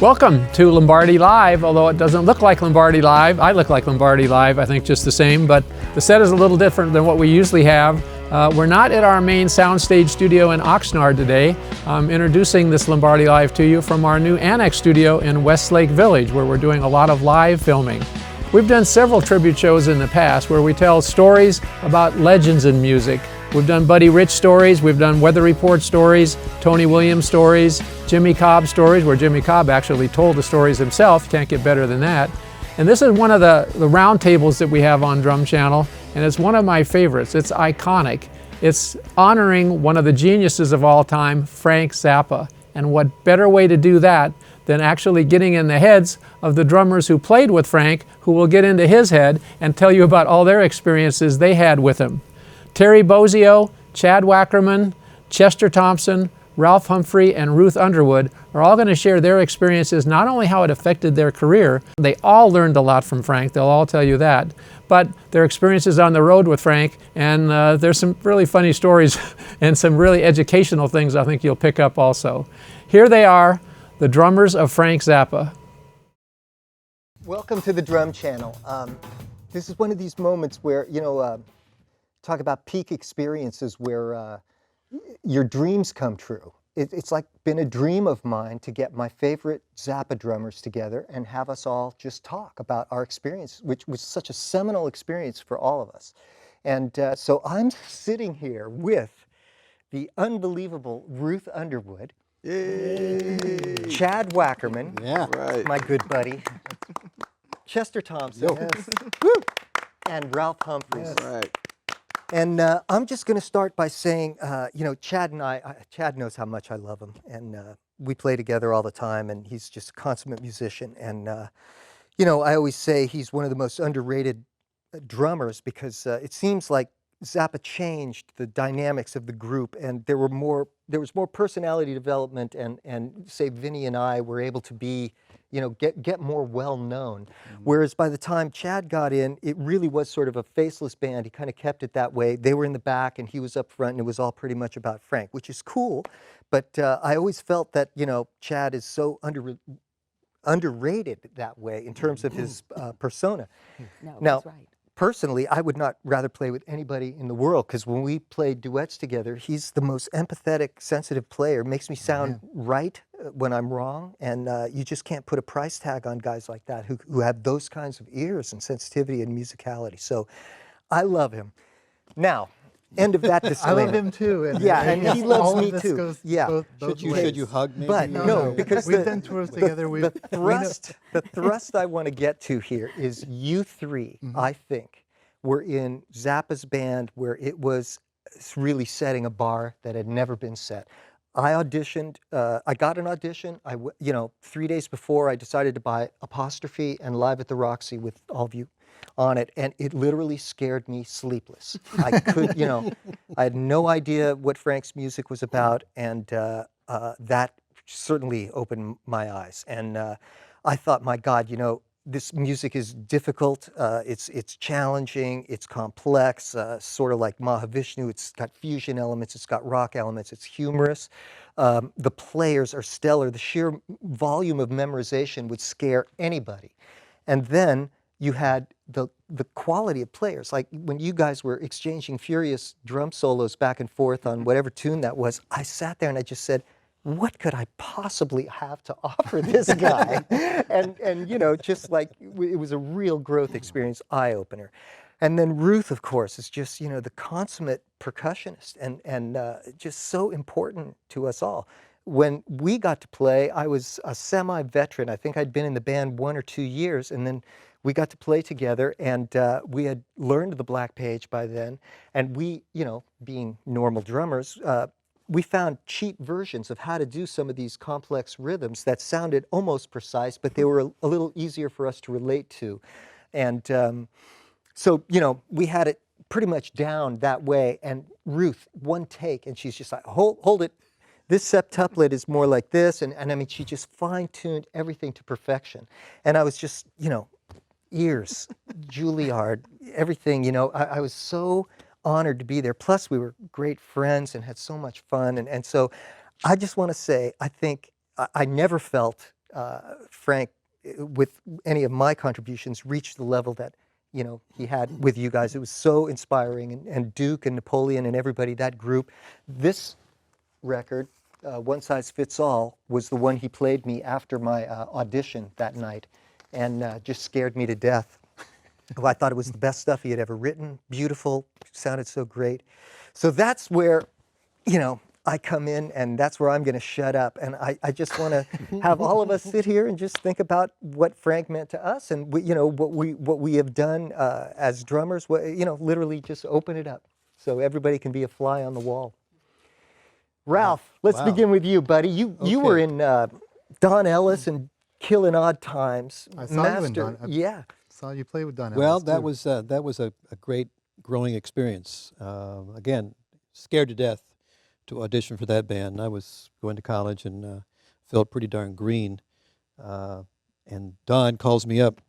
Welcome to Lombardi Live, although it doesn't look like Lombardi Live. I look like Lombardi Live, I think just the same, but the set is a little different than what we usually have. We're not at our main soundstage studio in Oxnard today. I'm introducing this Lombardi Live to you from our new annex studio in Westlake Village, where we're doing a lot of live filming. We've done several tribute shows in the past where we tell stories about legends in music. We've done Buddy Rich stories, we've done Weather Report stories, Tony Williams stories, Jimmy Cobb stories, where Jimmy Cobb actually told the stories himself. Can't get better than that. And this is one of the round tables that we have on Drum Channel, and it's one of my favorites. It's iconic. It's honoring one of the geniuses of all time, Frank Zappa. And what better way to do that than actually getting in the heads of the drummers who played with Frank, who will get into his head and tell you about all their experiences they had with him. Terry Bozzio, Chad Wackerman, Chester Thompson, Ralph Humphrey, and Ruth Underwood are all going to share their experiences, not only how it affected their career. They all learned a lot from Frank, they'll all tell you that, but their experiences on the road with Frank, and there's some really funny stories and some really educational things I think you'll pick up also. Here they are, the Drummers of Frank Zappa. Welcome to the Drum Channel. This is one of these moments where, talk about peak experiences where your dreams come true. It's like been a dream of mine to get my favorite Zappa drummers together and have us all just talk about our experience, which was such a seminal experience for all of us. And so I'm sitting here with the unbelievable Ruth Underwood, Yay. Chad Wackerman, Yeah, right. my good buddy, Chester Thompson, Yes. and Ralph Humphreys. Yes. Right. And I'm just going to start by saying, Chad and Chad knows how much I love him, and we play together all the time, and he's just a consummate musician. And, I always say he's one of the most underrated drummers because it seems like Zappa changed the dynamics of the group, and there was more personality development, and say Vinny and I were able to be, get more well known. Mm-hmm. Whereas by the time Chad got in, it really was sort of a faceless band. He kind of kept it that way. They were in the back and he was up front, and it was all pretty much about Frank, which is cool. But I always felt that, Chad is so underrated that way in terms of his persona. No, now, that's right. Personally, I would not rather play with anybody in the world, because when we play duets together, he's the most empathetic, sensitive player. Makes me sound right when I'm wrong, and you just can't put a price tag on guys like that who have those kinds of ears and sensitivity and musicality. So I love him. Now, end of that disclaimer. I love him too. And and he loves me too. Both Should you hug me? But no, because we've done tours together. The thrust I want to get to here is you three, I think, were in Zappa's band where it was really setting a bar that had never been set. I auditioned, I got an audition. 3 days before, I decided to buy Apostrophe and Live at the Roxy with all of you on it, and it literally scared me sleepless. I could, I had no idea what Frank's music was about, and that certainly opened my eyes. And I thought, my God, this music is difficult, it's challenging, it's complex, sort of like Mahavishnu. It's got fusion elements, it's got rock elements, it's humorous. The players are stellar. The sheer volume of memorization would scare anybody. And then you had the quality of players. Like when you guys were exchanging furious drum solos back and forth on whatever tune that was, I sat there and I just said, what could I possibly have to offer this guy? and just like, it was a real growth experience, eye-opener. And then Ruth, of course, is just, the consummate percussionist and just so important to us all. When we got to play, I was a semi-veteran. I think I'd been in the band 1 or 2 years, and then we got to play together, and we had learned the Black Page by then, and we, being normal drummers, we found cheap versions of how to do some of these complex rhythms that sounded almost precise, but they were a little easier for us to relate to. And so, we had it pretty much down that way. And Ruth, one take, and she's just like, hold it. This septuplet is more like this. And I mean, she just fine-tuned everything to perfection. And I was just, ears, Juilliard, everything, I was so honored to be there. Plus, we were great friends and had so much fun. And so I just want to say, I think I never felt Frank, with any of my contributions, reached the level that he had with you guys. It was so inspiring, and Duke and Napoleon and everybody, that group. This record, One Size Fits All, was the one he played me after my audition that night, and just scared me to death. Well, I thought it was the best stuff he had ever written. Beautiful, sounded so great. So that's where, I come in, and that's where I'm going to shut up. And I just want to have all of us sit here and just think about what Frank meant to us, and what we have done as drummers. Literally just open it up so everybody can be a fly on the wall. Ralph, let's begin with you, buddy. You were in Don Ellis and Killin' Odd Times. I saw you in Don. Yeah. Saw you play with Don Ellis. Well, too. that was a great growing experience. Again, scared to death to audition for that band. I was going to college and felt pretty darn green. And Don calls me up.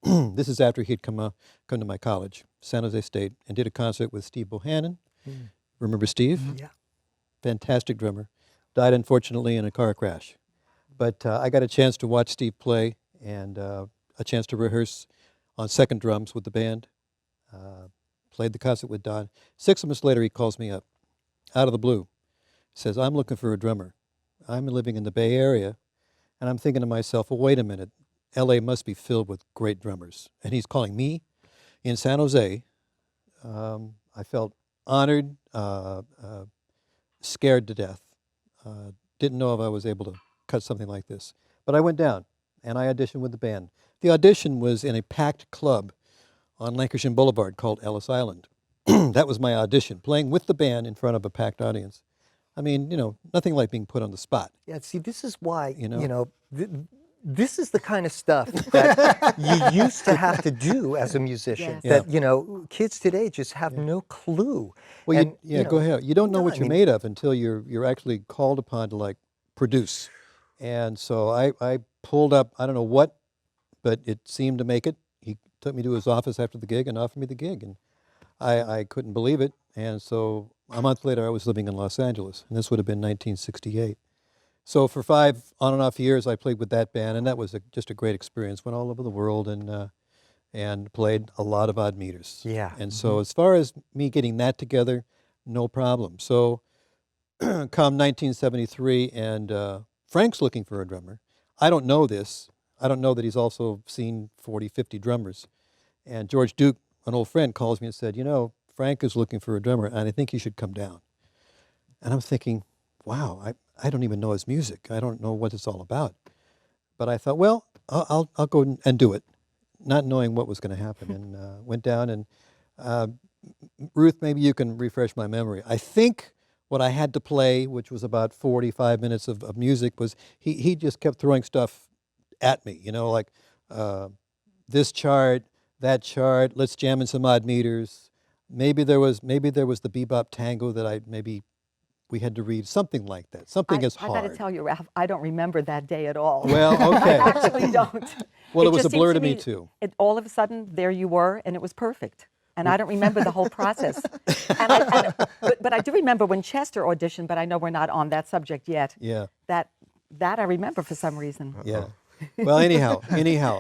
This is after he'd come to my college, San Jose State, and did a concert with Steve Bohannon. Remember Steve? Yeah. Fantastic drummer. Died, unfortunately, in a car crash. But I got a chance to watch Steve play and a chance to rehearse on second drums with the band. Played the concert with Don. 6 months later, he calls me up, out of the blue. Says, I'm looking for a drummer. I'm living in the Bay Area, and I'm thinking to myself, well, wait a minute. L.A. must be filled with great drummers. And he's calling me in San Jose. I felt honored, scared to death. Didn't know if I was able to cut something like this. But I went down, and I auditioned with the band. The audition was in a packed club on Lancashire Boulevard called Ellis Island. That was my audition, playing with the band in front of a packed audience. I mean, nothing like being put on the spot. Yeah, see, this is why, this is the kind of stuff that you used to have to do as a musician. Yes. That, kids today just have no clue. Well, And, go ahead. You don't know no, what I you're mean- made of until you're actually called upon to produce. And so I pulled up, I don't know what, but it seemed to make it. He took me to his office after the gig and offered me the gig, and I couldn't believe it. And so a month later, I was living in Los Angeles, and this would have been 1968. So for 5 on and off years, I played with that band, and that was just a great experience. Went all over the world and played a lot of odd meters. Yeah. And so as far as me getting that together, no problem. So come 1973, and Frank's looking for a drummer. I don't know this. I don't know that he's also seen 40, 50 drummers. And George Duke, an old friend, calls me and said, Frank is looking for a drummer, and I think he should come down. And I'm thinking, wow, I don't even know his music. I don't know what it's all about. But I thought, well, I'll go and do it, not knowing what was going to happen. And went down, and Ruth, maybe you can refresh my memory. I think what I had to play, which was about 45 minutes of music, was he just kept throwing stuff at me, this chart, that chart, let's jam in some odd meters. Maybe there was the bebop tango that we had to read, something like that, something as hard. I got to tell you, Ralph, I don't remember that day at all. Well, okay. I actually don't. Well, it was just a blur seems to me too. All of a sudden, there you were, and it was perfect. And I don't remember the whole process. But I do remember when Chester auditioned, but I know we're not on that subject yet. Yeah. That I remember for some reason. Yeah. Well, anyhow,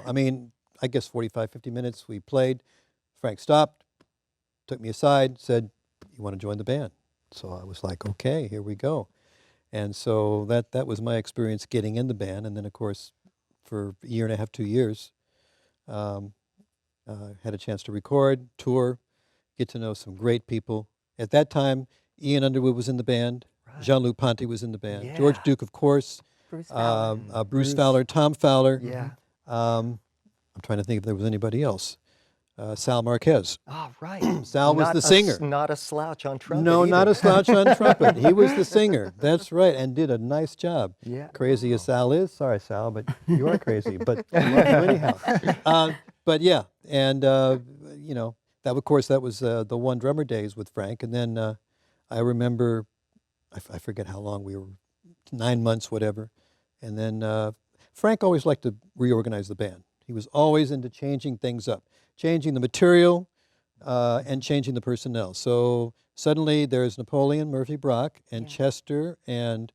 I mean, I guess 45, 50 minutes we played. Frank stopped, took me aside, said, you want to join the band? So I was like, okay, here we go. And so that was my experience getting in the band. And then, of course, for a year and a half, 2 years, had a chance to record, tour, get to know some great people. At that time, Ian Underwood was in the band. Right. Jean-Luc Ponty was in the band. Yeah. George Duke, of course. Bruce Fowler. Bruce Fowler, Tom Fowler. Yeah. I'm trying to think if there was anybody else. Sal Marquez. Oh, right. Sal was the singer. Not a slouch on trumpet. No, either. not a slouch on trumpet. He was the singer. That's right, and did a nice job. Yeah. Crazy as Sal is. Sorry, Sal, but you are crazy. But I love you anyhow. But yeah, and that of course that was the one drummer days with Frank, and then I remember, I forget how long we were, 9 months, whatever, and then Frank always liked to reorganize the band. He was always into changing things up, changing the material, and changing the personnel. So suddenly there's Napoleon, Murphy Brock, and Chester, and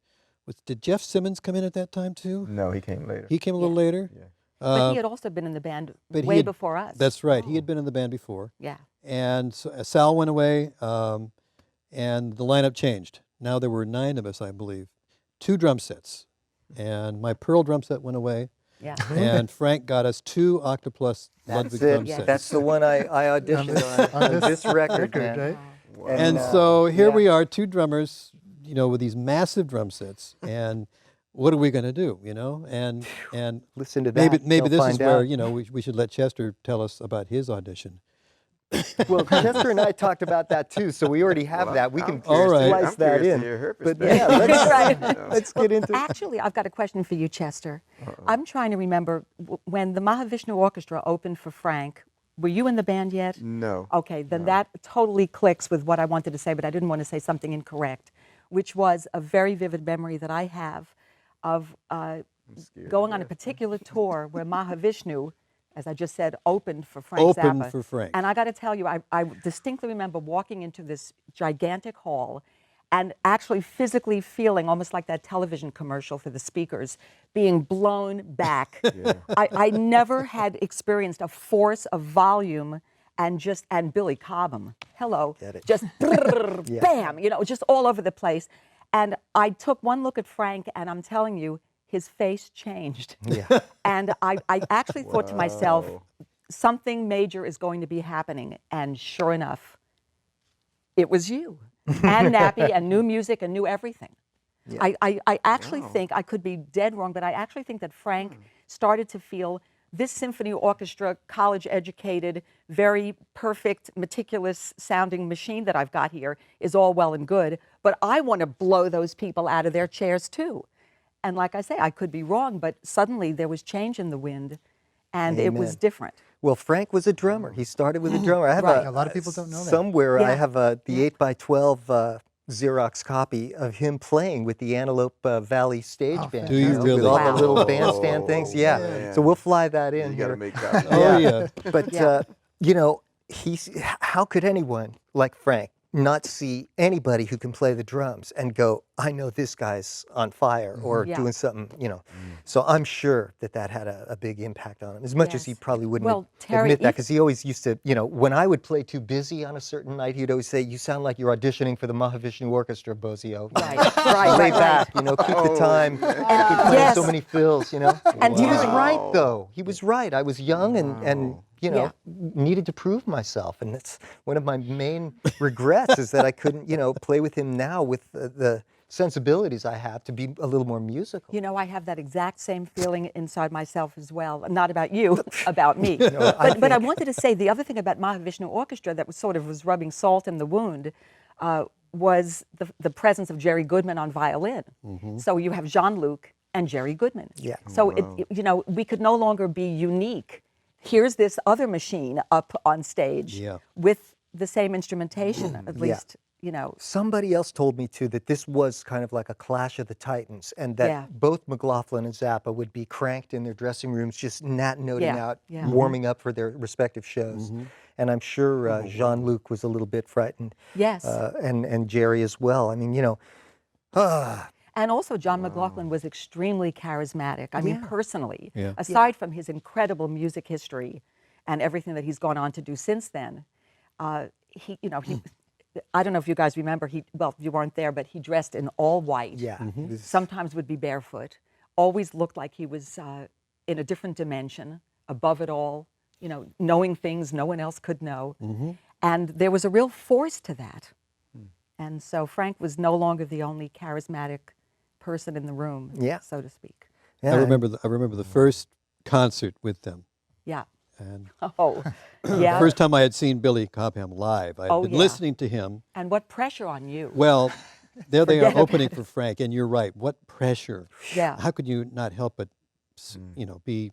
did Jeff Simmons come in at that time too? No, he came later. He came a little later. Yeah. But he had also been in the band but he way had- before us. That's right. He had been in the band before. Yeah. And so, Sal went away, and the lineup changed. Now there were 9 of us, I believe. 2 drum sets. And my Pearl drum set went away. Yeah. And Frank got us 2 Octoplus That's Ludwig it. drum Yes. sets. That's the one I auditioned on this record, man. right? And so here yeah. we are, 2 drummers, you know, with these massive drum sets. And what are we going to do, you know? And Listen to that. maybe You'll this is find where, out. you know, we should let Chester tell us about his audition. Well, Chester and I talked about that too, so we already have that. We can All right. slice that curious in. to hear her But perspective. yeah, Right. let's get into Actually, I've got a question for you, Chester. I'm trying to remember when the Mahavishnu Orchestra opened for Frank. Were you in the band yet? No. Okay, then that totally clicks with what I wanted to say, but I didn't want to say something incorrect, which was a very vivid memory that I have of going on a particular tour where Mahavishnu, as I just said, opened for Frank Opened Zappa. for Frank. And I got to tell you, I distinctly remember walking into this gigantic hall and actually physically feeling almost like that television commercial for the speakers, being blown back. I never had experienced a force of volume and Billy Cobham, hello, just brrr, bam, you know, just all over the place. And I took one look at Frank, and I'm telling you, his face changed. Yeah. And I actually thought to myself, something major is going to be happening. And sure enough, it was you. And Nappy and new music and new everything. Yeah. I actually think, I could be dead wrong, but I actually think that Frank started to feel this symphony orchestra, college-educated, very perfect, meticulous-sounding machine that I've got here is all well and good, but I want to blow those people out of their chairs too. And like I say, I could be wrong, but suddenly there was change in the wind, and it was Amen. different. Well, Frank was a drummer. He started with a drummer. I have Right. A lot of people don't know that. somewhere I Yeah. have the 8x12 Xerox copy of him playing with the Antelope Valley Stage Band. Do you know, really? With all Wow. the little bandstand things. Yeah. man. So we'll fly that in You got here. to make copies. Oh, yeah. But, Yeah. you know, how could anyone like Frank not see anybody who can play the drums and go, I know this guy's on fire or Yeah. doing something, you know. So I'm sure that had a big impact on him, as much as he Yes. probably wouldn't Well, Terry, admit that, if- because he always used to, you know, when I would play too busy on a certain night, he'd always say, you sound like you're auditioning for the Mahavishnu Orchestra, Bozzio. Right, right, Lay right, back, right. you know, keep the time, keep playing yes. so many fills, you know. And He was Wow. right, though. He was right. I was young and you know, Yeah. needed to prove myself. And that's one of my main regrets is that I couldn't, you know, play with him now with the sensibilities I have to be a little more musical. You know, I have that exact same feeling inside myself as well. Not about you, about me. But I wanted to say the other thing about Mahavishnu Orchestra that was rubbing salt in the wound was the presence of Jerry Goodman on violin. So you have Jean-Luc and Jerry Goodman. Yeah. So, you know, we could no longer be unique. Here's this other machine up on stage Yeah. with the same instrumentation, at least, you know. Somebody else told me too that this was kind of like a clash of the titans, and that Yeah. both McLaughlin and Zappa would be cranked in their dressing rooms, just noting Yeah, out, yeah. warming up for their respective shows. And I'm sure Jean-Luc was a little bit frightened. Yes. And Jerry as well. I mean, you know, And also, John McLaughlin was extremely charismatic. I mean, personally, Yeah. aside from his incredible music history and everything that he's gone on to do since then, he, you know, he. I don't know if you guys remember. Well, you weren't there, but he dressed in all white. yeah. it was- Sometimes would be barefoot. Always looked like he was in a different dimension, above it all. You know, knowing things no one else could know, and there was a real force to that. And so Frank was no longer the only charismatic person in the room, Yeah. so to speak. yeah, I remember the first concert with them. Yeah. And Oh, yeah. the first time I had seen Billy Cobham live, I had Oh, been yeah. listening to him. And what pressure on you? Well, there they are Forget opening for Frank, and you're right. What pressure! Yeah. How could you not help but, you know, be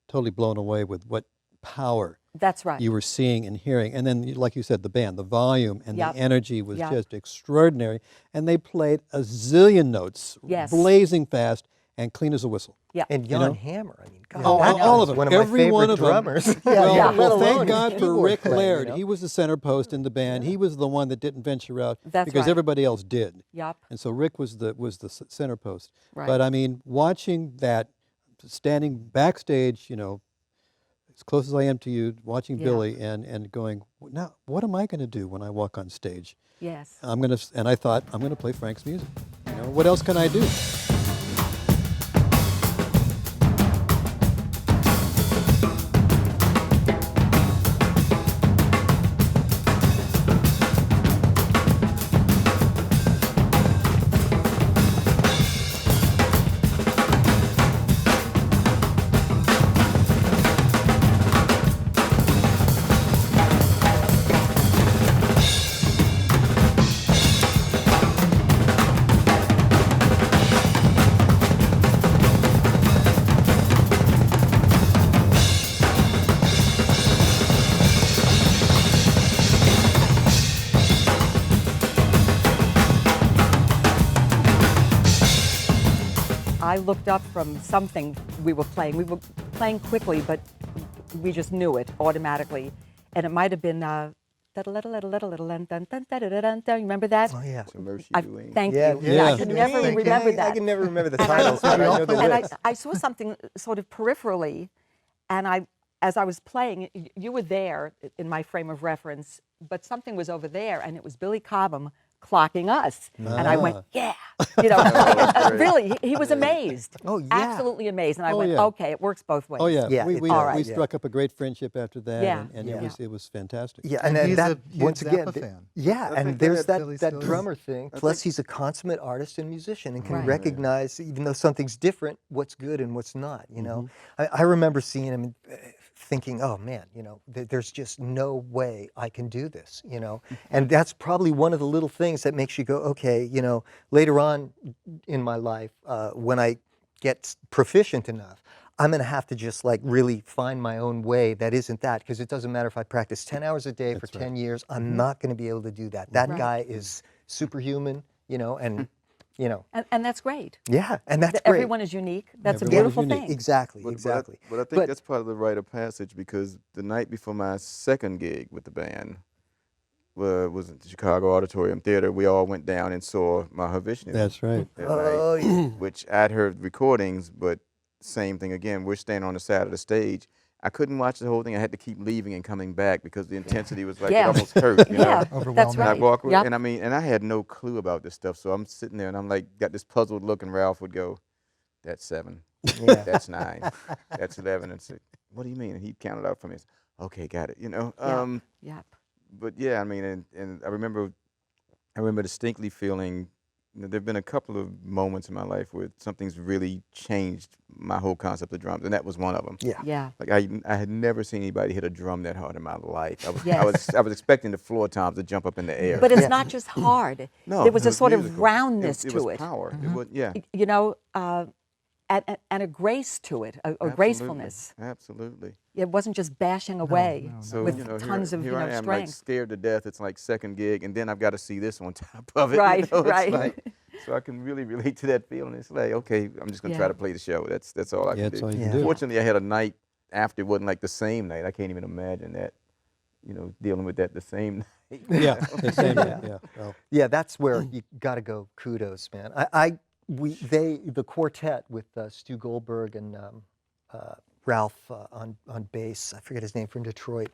totally blown away with what power That's right. you were seeing and hearing? And then, like you said, the band, the volume and Yep. the energy was Yep. just extraordinary. And they played a zillion notes, Yes. blazing fast, and clean as a whistle. Yeah. And Jan know? Hammer, I mean, God, Oh, that all guy's of them. one of my Every favorite one of them. drummers. Well, Yeah. let well, alone thank God his for keyboard Rick playing, Laird. you know? He was the center post in the band. He was the one that didn't venture out That's because right. everybody else did. Yup. And so Rick was the center post. Right. But I mean, watching that, standing backstage, you know, as close as I am to you, watching Yeah. Billy and going, now what am I going to do when I walk on stage? Yes. And I thought, I'm going to play Frank's music. You know, what else can I do? I looked up from something we were playing. We were playing quickly, but we just knew it automatically. And it might have been, you remember that? Oh, yeah. Thank Yeah, you. yeah. I can never Thank you. remember I that. can never remember the And I- titles, but I know the and lyrics. I saw something sort of peripherally, and as I was playing, you were there in my frame of reference, but something was over there, and it was Billy Cobham clocking us. And I went, yeah. You know, really, he was amazed. Oh, yeah. Absolutely amazed. And I Oh, went, yeah. okay, it works both ways. Oh yeah, Yeah, we, it we, does. All right. we Yeah. struck up a great friendship after that, Yeah. and Yeah. it was fantastic. Yeah, And and he's that a huge once again, Zappa fan. yeah, I and think there's Billy that still is. drummer thing. Plus, he's a consummate artist and musician, and can Right. recognize, even though something's different, what's good and what's not. You know, Mm-hmm. I remember seeing him, thinking, "Oh man, you know, there's just no way I can do this." You know, and that's probably one of the little things that makes you go, "Okay," you know, later on in my life, when I get proficient enough, I'm going to have to just like really find my own way that isn't that, because it doesn't matter if I practice 10 hours a day for 10 years, I'm not going to be able to do that. That Right. guy is superhuman, you know, and, you know, And that's great. yeah, and that's That great. Everyone is unique. That's a Everyone is beautiful unique. thing. Exactly, But exactly. I think But- that's part of the rite of passage, because the night before my second gig with the band was at the Chicago Auditorium Theater. We all went down and saw Mahavishnu That's right. that Oh, night, yeah. which I'd heard recordings, but same thing again. We're standing on the side of the stage. I couldn't watch the whole thing. I had to keep leaving and coming back because the intensity was like Yeah. it almost hurt. You know? Yeah, that's Overwhelming. And I right. walk, Yep. and I mean, and I had no clue about this stuff. So I'm sitting there and I'm like, got this puzzled look, and Ralph would go, "That's 7, Yeah. that's 9, that's 11," and say, "What do you mean?" And he'd count it out for me. Okay, got it. You know. Yep. But yeah, I mean, and I remember distinctly feeling. You know, there've been a couple of moments in my life where something's really changed my whole concept of drums, and that was one of them. Yeah. Yeah. Like I had never seen anybody hit a drum that hard in my life. Yes. I was expecting the floor toms to jump up in the air. But it's Yeah. not just hard. No, there was it a sort of musical. roundness it to was it. power. It was, yeah. You know, and a grace to it, a Absolutely. gracefulness. Absolutely. It wasn't just bashing away So with you know, tons here, of here I am, like strength. scared to death. It's like second gig, and then I've got to see this on top of it. Right, you know? It's right. like- so I can really relate to that feeling. It's like, okay, I'm just gonna Yeah. try to play the show. That's all I Yeah, can that's do. all you Yeah. can do. Fortunately, I had a night after it wasn't like the same night. I can't even imagine that. You know, dealing with that the same night. Yeah, the same. Yeah. Yeah. Well, Yeah, that's where you got to go. Kudos, man. The quartet with Stu Goldberg and Ralph on bass. I forget his name, from Detroit.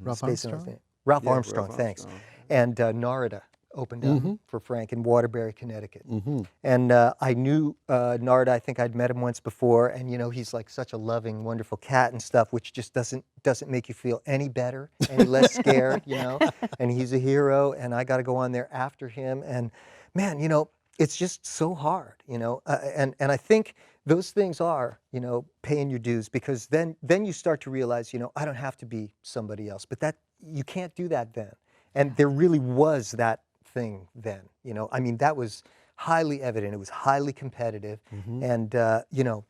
Ralph Spacing on his Armstrong? name. Ralph Yeah, Armstrong, Ralph thanks. Armstrong. And Narada opened up for Frank in Waterbury, Connecticut. Mm-hmm. And I knew Narada. I think I'd met him once before, and you know, he's like such a loving, wonderful cat and stuff, which just doesn't make you feel any better, any less scared, you know. And he's a hero, and I got to go on there after him. And man, you know, it's just so hard, you know. And I think those things are, you know, paying your dues, because then you start to realize, you know, I don't have to be somebody else. But that you can't do that then. And there really was that thing then, you know. I mean, that was highly evident. It was highly competitive. And, you know,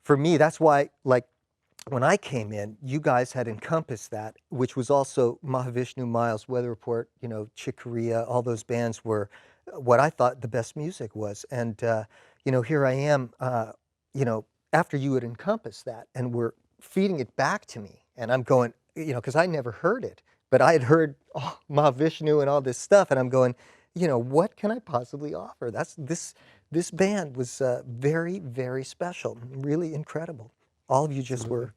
for me, that's why, like, when I came in, you guys had encompassed that, which was also Mahavishnu, Miles, Weather Report, you know, Chick Corea, all those bands were what I thought the best music was. And, here I am, after you had encompassed that and were feeding it back to me, and I'm going, because I never heard it, but I had heard Mahavishnu and all this stuff, and I'm going, what can I possibly offer? This band was very, very special, really incredible. All of you just were,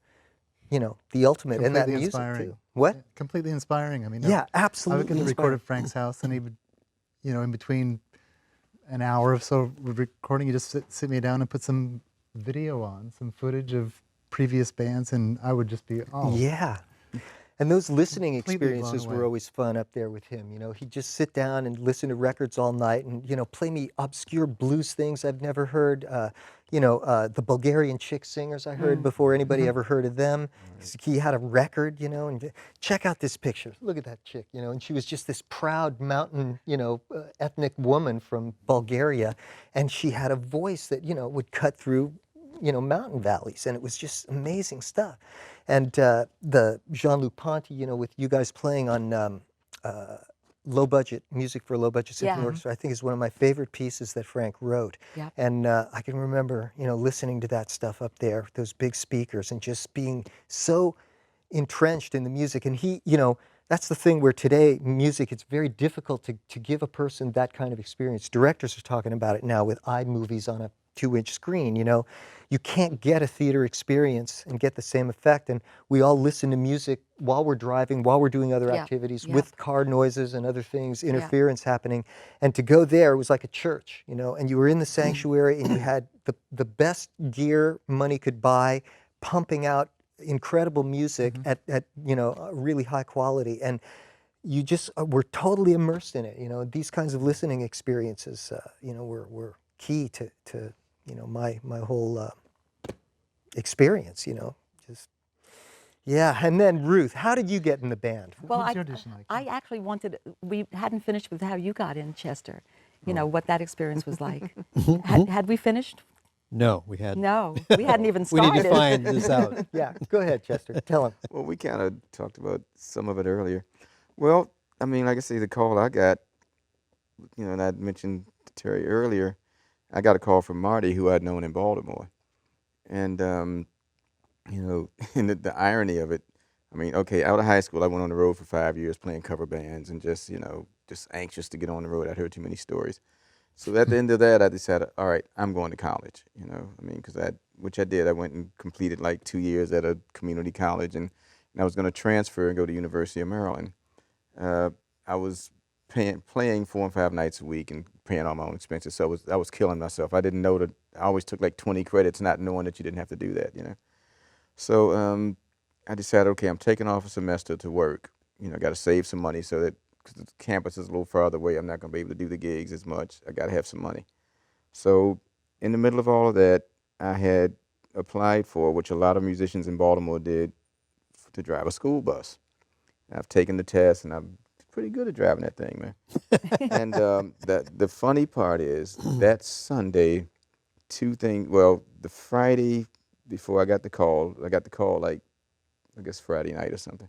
the ultimate, and that Completely music inspiring. too. What? Yeah, completely inspiring. I mean, Yeah, I would absolutely get to record inspiring. at Frank's house, and he would, in between an hour or so of recording, he just sit me down and put some video on, some footage of previous bands, and I would just be, Yeah. And those listening Completely blown experiences were away. always fun up there with him. He'd just sit down and listen to records all night and, play me obscure blues things I've never heard. The Bulgarian chick singers I heard before anybody ever heard of them. He had a record, and check out this picture. Look at that chick, and she was just this proud mountain, ethnic woman from Bulgaria. And she had a voice that, would cut through mountain valleys, and it was just amazing stuff. And the Jean-Luc Ponty, with you guys playing on low budget music for a low budget symphony Yeah. orchestra, I think is one of my favorite pieces that Frank wrote. Yep. And I can remember, listening to that stuff up there, those big speakers, and just being so entrenched in the music. And he, that's the thing where today music, it's very difficult to give a person that kind of experience. Directors are talking about it now with iMovies on a 2-inch screen. You can't get a theater experience and get the same effect. And we all listen to music while we're driving, while we're doing other Yeah. activities, Yeah. with car noises and other things, interference happening. And to go there, it was like a church, and you were in the sanctuary, and you had the best gear money could buy, pumping out incredible music at really high quality. And you just were totally immersed in it. These kinds of listening experiences, were key to my whole experience. Just And then Ruth, how did you get in the band? Well, What was your audition like? I actually we hadn't finished with how you got in, Chester. What that experience was like. Had we finished? No, we had. No, we hadn't even We started. need to find this out. Yeah, go ahead, Chester. Tell him. Well, we kind of talked about some of it earlier. Well, I mean, like I say, the call I got, and I mentioned to Terry earlier, I got a call from Marty, who I'd known in Baltimore. And, and the irony of it, I mean, okay, out of high school, I went on the road for 5 years playing cover bands and just anxious to get on the road. I'd heard too many stories. So at the end of that, I decided, all right, I'm going to college, which I did. I went and completed like 2 years at a community college, and I was going to transfer and go to University of Maryland. I was playing 4 and 5 nights a week and paying all my own expenses, so I was killing myself. I didn't know that. I always took like 20 credits, not knowing that you didn't have to do that, So I decided, okay, I'm taking off a semester to work. Got to save some money so that, because the campus is a little farther away, I'm not going to be able to do the gigs as much. I got to have some money. So in the middle of all of that, I had applied for, which a lot of musicians in Baltimore did, to drive a school bus. I've taken the test, and I'm pretty good at driving that thing, man. And the funny part is that Sunday, two things. Well, the Friday before I got the call like, I guess Friday night or something.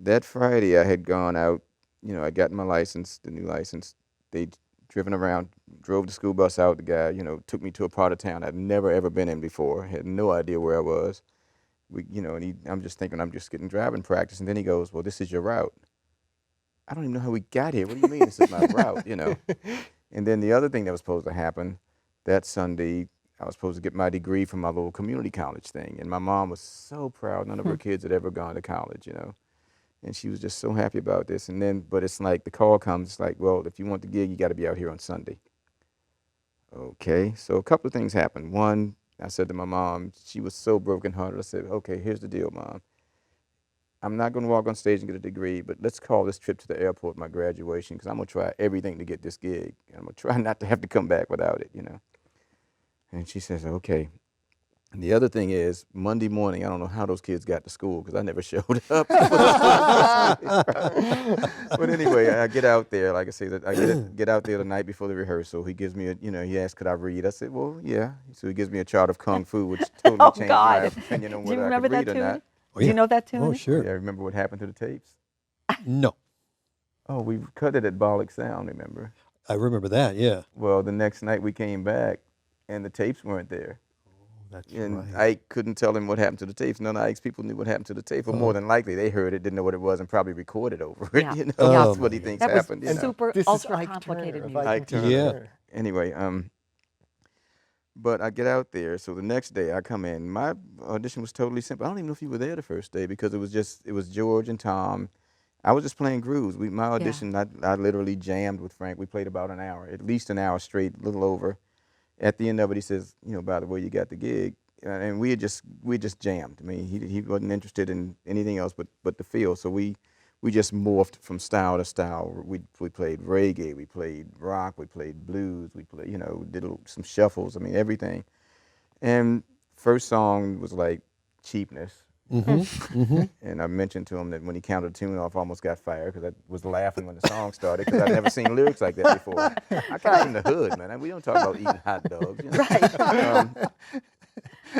That Friday I had gone out, I got my license, the new license. They'd driven around, drove the school bus out. The guy, took me to a part of town I'd never ever been in before. Had no idea where I was. And I'm just thinking I'm just getting driving practice. And then he goes, well, this is your route. I don't even know how we got here. What do you mean this is my route, And then the other thing that was supposed to happen that Sunday, I was supposed to get my degree from my little community college thing. And my mom was so proud. None of her kids had ever gone to college, And she was just so happy about this. And then, but it's like the call comes, it's like, well, if you want the gig, you got to be out here on Sunday. Okay, so a couple of things happened. One, I said to my mom, she was so brokenhearted. I said, okay, here's the deal, Mom. I'm not going to walk on stage and get a degree, but let's call this trip to the airport my graduation, because I'm going to try everything to get this gig. And I'm going to try not to have to come back without it, And she says, okay. And the other thing is, Monday morning, I don't know how those kids got to school because I never showed up. But anyway, I get out there, like I say, I get out there the night before the rehearsal. He gives me he asked, could I read? I said, well, yeah. So he gives me a chart of Kung Fu, which totally Oh, changed God. my opinion on Do you whether I remember could read that or tune? not. Do you know that tune? Oh, sure. Yeah, remember what happened to the tapes? No, Oh, we cut it at Bollock Sound, remember? I remember that. Yeah. Well, the next night we came back, and the tapes weren't there. That's And right. Ike couldn't tell him what happened to the tapes. None of Ike's people knew what happened to the tape. Or more than likely, they heard it, didn't know what it was, and probably recorded over it. Yeah. You know, Yeah. that's what he thinks That was happened. You know? super This is ultra Ike complicated Turner of music. Ike Turner. Yeah. Anyway, but I get out there. So the next day I come in. My audition was totally simple. I don't even know if you were there the first day because it was George and Tom. I was just playing grooves. My audition, I literally jammed with Frank. We played about an hour, at least an hour straight, a little over. At the end of it, he says, you know, by the way, you got the gig. And we just jammed. I mean, he wasn't interested in anything else but the feel. So we just morphed from style to style. We played reggae, we played rock, we played blues, we played, you know, did some shuffles. I mean, everything. And first song was like Cheapness. And I mentioned to him that when he counted the tune off, I almost got fired because I was laughing when the song started because I'd never seen lyrics like that before. I come from the hood, man. We don't talk about eating hot dogs. You know? Right.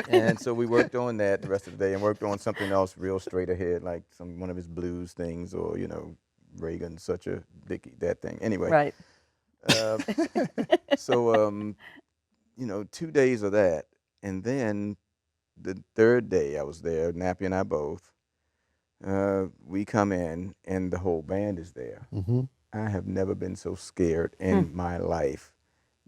And so we worked on that the rest of the day and worked on something else real straight ahead, like one of his blues things or, you know, Reagan, such a Dickie, that thing. Anyway. Right. So, you know, 2 days of that. And then the third day I was there, Nappy and I both, we come in and the whole band is there. I have never been so scared in my life.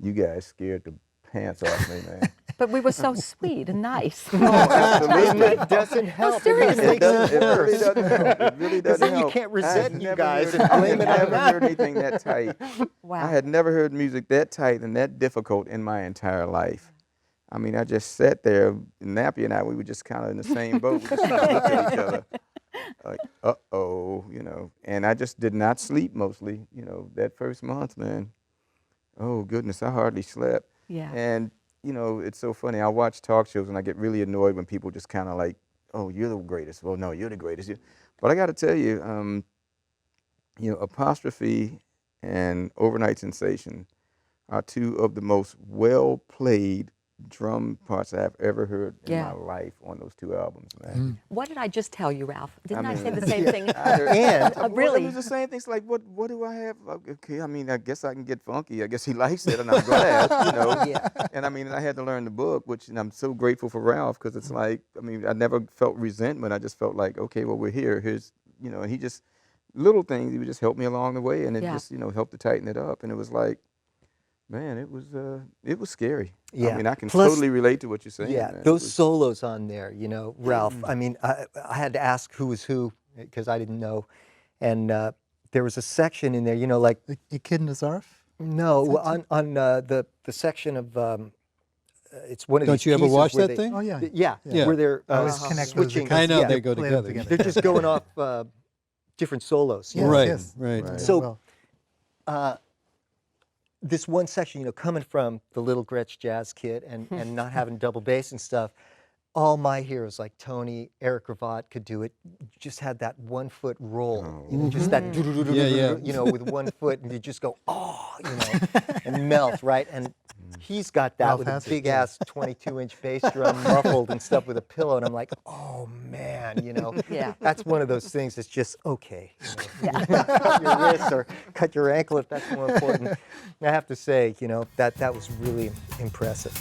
You guys scared the pants off me, man. But we were so sweet and nice. And that doesn't help. seriously. It really doesn't help. It really doesn't then you help. can't I resent had you never guys heard- and blame it I on had never that. heard anything that tight. Wow. I had never heard music that tight and that difficult in my entire life. I mean, I just sat there, Nappy and I, we were just kind of in the same boat. We just kind of looked at each other like, uh-oh, you know. And I just did not sleep mostly, you know, that first month, man. Oh, goodness, I hardly slept. Yeah. And, you know, it's so funny. I watch talk shows and I get really annoyed when people just kind of like, oh, you're the greatest. Well, no, you're the greatest. But I got to tell you, you know, Apostrophe and Overnight Sensation are two of the most well-played drum parts I've ever heard in my life on those two albums, man. What did I just tell you, Ralph? Didn't I, mean, say the same thing? And Really? It was the same thing. It's like, what do I have? Okay, I mean, I guess I can get funky. I guess he likes it, and I'm glad, you know. Yeah. And I mean, I had to learn the book, which and I'm so grateful for Ralph because it's like, I mean, I never felt resentment. I just felt like, okay, well, we're here. Here's, you know, and he just, little things, he would just help me along the way, and it just, you know, helped to tighten it up. And it was like, man, it was scary. Yeah. I mean, I can Plus- totally relate to what you're saying. Yeah, man. It those was- solos on there, you know, Ralph. I mean, I had to ask who was who because I didn't know, and there was a section in there, you know, like Echidna Zarf? no, on the section of it's one of Don't these you ever pieces watch where that they- thing? Oh, yeah. Yeah, Yeah. where they're Always connect those switching. because- I know yeah, they go play them together. they're just going off different solos. Yes, Right, yes. right. Very So- well. This one section, you know, coming from the Little Gretsch Jazz Kit and not having double bass and stuff, all my heroes like Tony, Eric Gravatt could do it. Just had that 1 foot roll, you know, just that, Yeah. you know, with 1 foot, and you just go, oh, you know, and melt, right? And he's got that Ralph with a has it, big yeah. ass 22-inch bass drum, muffled and stuff with a pillow, and I'm like, oh man, you know, Yeah. that's one of those things that's just okay. You know? Cut your wrist or cut your ankle if that's more important. And I have to say, you know, that was really impressive.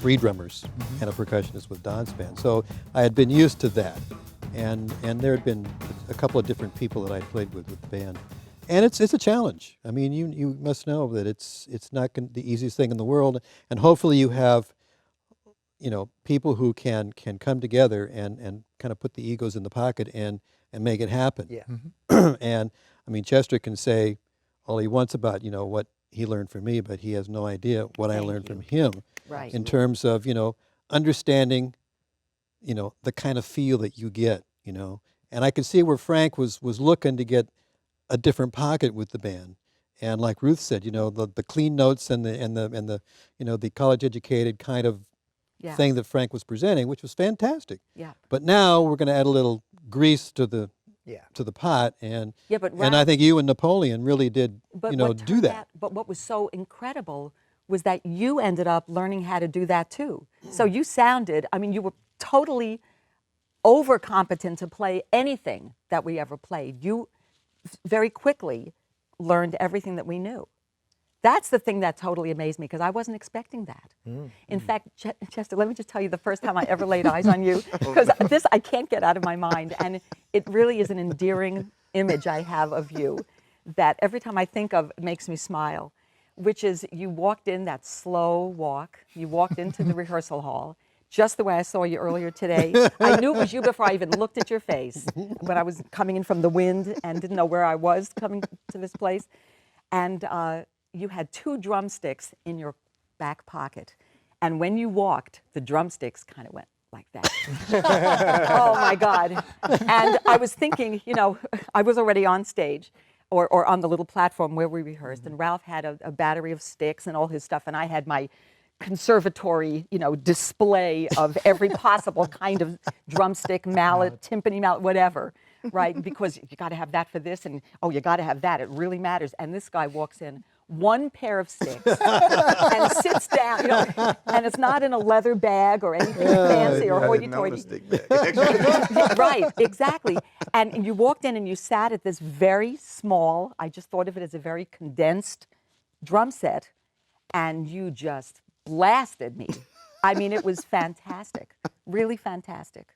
Three drummers and a percussionist with Don's band. So I had been used to that. And there had been a couple of different people that I played with the band. And it's a challenge. I mean, you must know that it's not the easiest thing in the world. And hopefully you have, you know, people who can come together and kind of put the egos in the pocket and and make it happen. Yeah. And I mean, Chester can say all he wants about, you know, what he learned from me, but he has no idea what I Thank learned you. from him Right. in terms of, you know, understanding, you know, the kind of feel that you get, you know. And I could see where Frank was looking to get a different pocket with the band. And like Ruth said, you know, the clean notes and the you know, the college educated kind of Yeah. thing that Frank was presenting, which was fantastic. Yeah. But now we're going to add a little grease to the Yeah. pot, and Yeah, but and I Ralph- think you and Napoleon really did, But you know, what do turned that. out- but what was so incredible was that you ended up learning how to do that too. So you sounded, I mean, you were totally overcompetent to play anything that we ever played. You very quickly learned everything that we knew. That's the thing that totally amazed me because I wasn't expecting that. In fact, Chester, let me just tell you the first time I ever laid eyes on you, because this I can't get out of my mind, and it really is an endearing image I have of you that every time I think of, it makes me smile, which is you walked in that slow walk, you walked into the rehearsal hall, just the way I saw you earlier today. I knew it was you before I even looked at your face when I was coming in from the wind and didn't know where I was coming to this place. And you had 2 drumsticks in your back pocket. And when you walked, the drumsticks kind of went like that. Oh my God. And I was thinking, you know, I was already on stage or on the little platform where we rehearsed, and Ralph had a battery of sticks and all his stuff, and I had my conservatory, you know, display of every possible kind of drumstick, mallet, timpani mallet, whatever, right? Because you got to have that for this, and oh, you got to have that. It really matters. And this guy walks in, 1 pair of sticks, and sits down, you know, and it's not in a leather bag or anything fancy or I didn't own a hoity-toity. stick bag. Right, exactly. And you walked in and you sat at this very small, I just thought of it as a very condensed drum set, and you just blasted me. I mean, it was fantastic, really fantastic.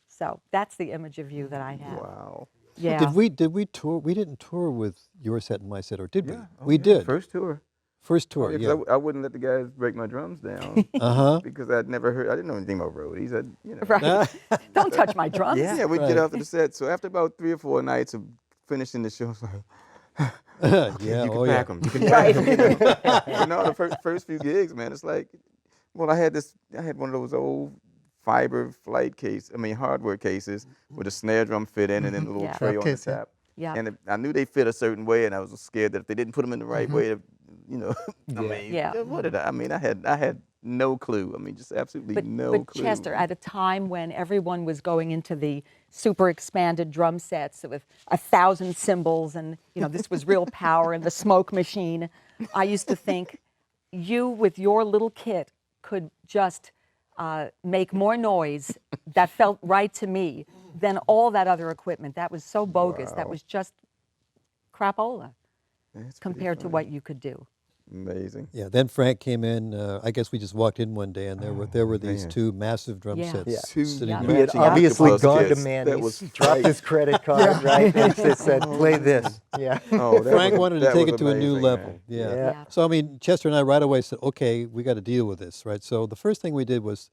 So that's the image of you that I have. Wow. Yeah. Did we tour? We didn't tour with your set and my set, or did we? Oh, We yeah, did. First tour. First tour, Yeah, 'cause yeah. I wouldn't let the guys break my drums down Uh-huh. because I'd never heard. I didn't know anything about roadies. You know. Right. Don't touch my drums. Yeah. Yeah, we'd Right. get after the set. So after about 3 or 4 nights of finishing the show, I was like, Yeah, you can oh pack yeah. them. You can Right. pack them. But no, the first few gigs, man, it's like, well, I had one of those old fiber hardware cases with a snare drum fit in and then the little Yeah. tray on the Case, yeah. top. Yeah. And I knew they fit a certain way, and I was scared that if they didn't put them in the right way, you know, I mean, Yeah. what did I mean? I had no clue. I mean, just absolutely no but clue. Chester, at a time when everyone was going into the super expanded drum sets with 1,000 cymbals and, you know, this was real power and the smoke machine, I used to think you with your little kit could just make more noise that felt right to me than all that other equipment. That was so bogus. That Wow. was just crapola That's pretty compared to funny. what you could do. Amazing. Yeah, then Frank came in. I guess we just walked in one day, and there were these man. 2 massive drum Yeah. sets Yeah. Two sitting Yeah. He there. had matching obviously octopus gone to kits. Manny's, That was dropped his credit card, right? And said, play this. Yeah. Oh, that Frank was- wanted to that take was it to a new amazing, level. man. Yeah. Yeah. So I mean, Chester and I right away said, okay, we got to deal with this, right? So the first thing we did was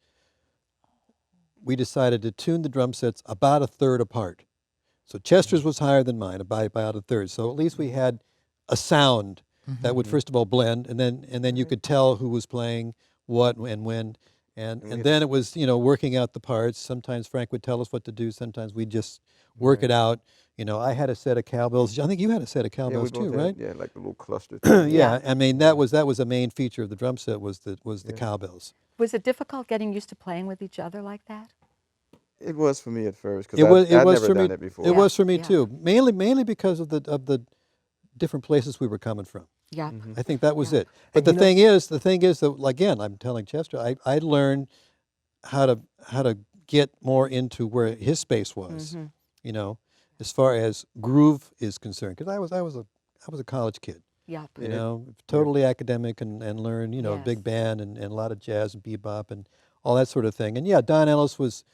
we decided to tune the drum sets about a third apart. So Chester's was higher than mine by about a third. So at least we had a sound that would first of all blend, and then you could tell who was playing what and when, and then it was, you know, working out the parts. Sometimes Frank would tell us what to do. Sometimes we'd just work it out. You know, I had a set of cowbells. I think you had a set of Yeah, we cowbells both too, had- right? Yeah, like the little cluster thing. Yeah, I mean that was a main feature of the drum set was the cowbells. Was it difficult getting used to playing with each other like that? It was for me at first because It was I'd was never for done me. it before. It Yeah, was for me yeah. too. Mainly because of the different places we were coming from. Yeah. I think that was Yeah. it. But the thing is that again, I'm telling Chester, I learned how to get more into where his space was. Mm-hmm. You know, as far as groove is concerned, because I was a college kid. Yeah. You know, totally academic and learn, you know, Yes. big band and a lot of jazz and bebop and all that sort of thing. And yeah, Don Ellis was